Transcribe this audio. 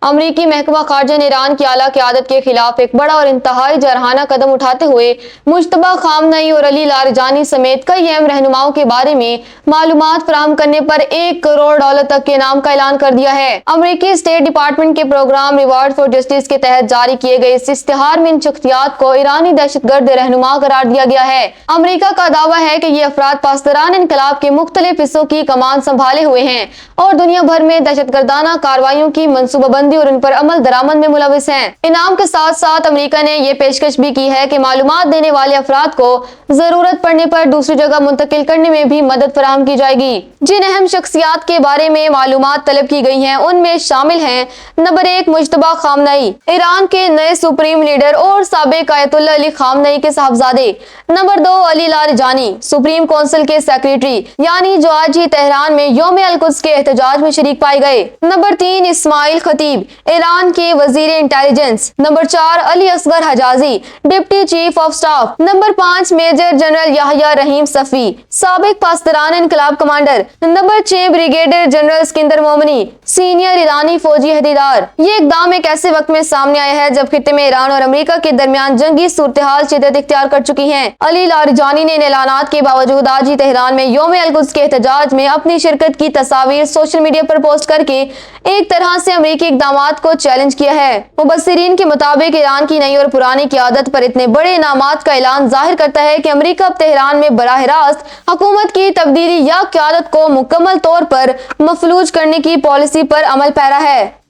अमरीकी महकमा खारजा ने ईरान की आला क़यादत के खिलाफ एक बड़ा और इंतहाई जरहाना कदम उठाते हुए मुश्तबा खामनई और अली लारिजानी समेत कई अहम रहनुमाओं के बारे में मालूमात फराहम करने पर $1 करोड़ तक के इनाम का ऐलान कर दिया है। अमरीकी स्टेट डिपार्टमेंट के प्रोग्राम रिवार्ड फॉर जस्टिस के तहत जारी किए गए इस इश्तिहार में इन शख्सियात को ईरानी दहशतगर्द रहनुमा करार दिया गया है। अमरीका का दावा है कि ये अफराद पासदारान इनकलाब के मुख्तलिफ हिस्सों की कमान संभाले हुए हैं और दुनिया भर में दहशतगर्दाना कार्रवाइयों की मंसूबाबंदी और उन पर अमल दरामद में मुलविस हैं। इनाम के साथ साथ अमेरिका ने यह पेशकश भी की है कि मालूमात देने वाले अफराद को जरूरत पड़ने पर दूसरी जगह मुंतकिल करने में भी मदद फराहम की जाएगी। जिन अहम शख्सियात के बारे में मालूमात तलब की गई हैं उनमें शामिल हैं: नंबर 1, मुश्तबा खामनई, ईरान के नए सुप्रीम लीडर और साबिक आयतुल्ला अली खामनई के साहबजादे। Number 2, Ali Larijani, supreme council के सेक्रेटरी, यानी जो आज ही तेहरान में यौम अल-कुद्स के एहतजाज में शरीक पाए गए। नंबर 3, इस्माइल खतीब, ईरान के वजीर intelligence. Number 4, Ali Asghar Hejazi, deputy chief of staff. Number 5, major general Yahya Rahim Safavi, साबिक पासदारान इनकलाब commander. Number 6, brigadier general Sikandar Momeni, senior ईरानी फौजी अहदेदार। ये इकदाम एक ऐसे वक्त में सामने आया है जब खित्ते में ईरान और अमेरिका के दरमियान जंगी सूरत-ए-हाल शिद्दत इख्तियार कर चुकी है। अली लारिजानी ने इन ऐलानात के बावजूद आज ही तेहरान में यौम अल-कुद्स के एहतजाज में अपनी शिरकत की तस्वीर सोशल मीडिया पर पोस्ट करके एक तरह से अमेरिकी इकदामात को चैलेंज किया है। मुबस्सिरीन के मुताबिक ईरान की नई और पुरानी क़यादत पर इतने बड़े इनामात का ऐलान जाहिर करता है कि अमेरिका अब तेहरान में बराह रास्त हुकूमत की तब्दीली या क़यादत को मुकम्मल तौर पर मफलूज करने की पॉलिसी पर अमल पैरा है।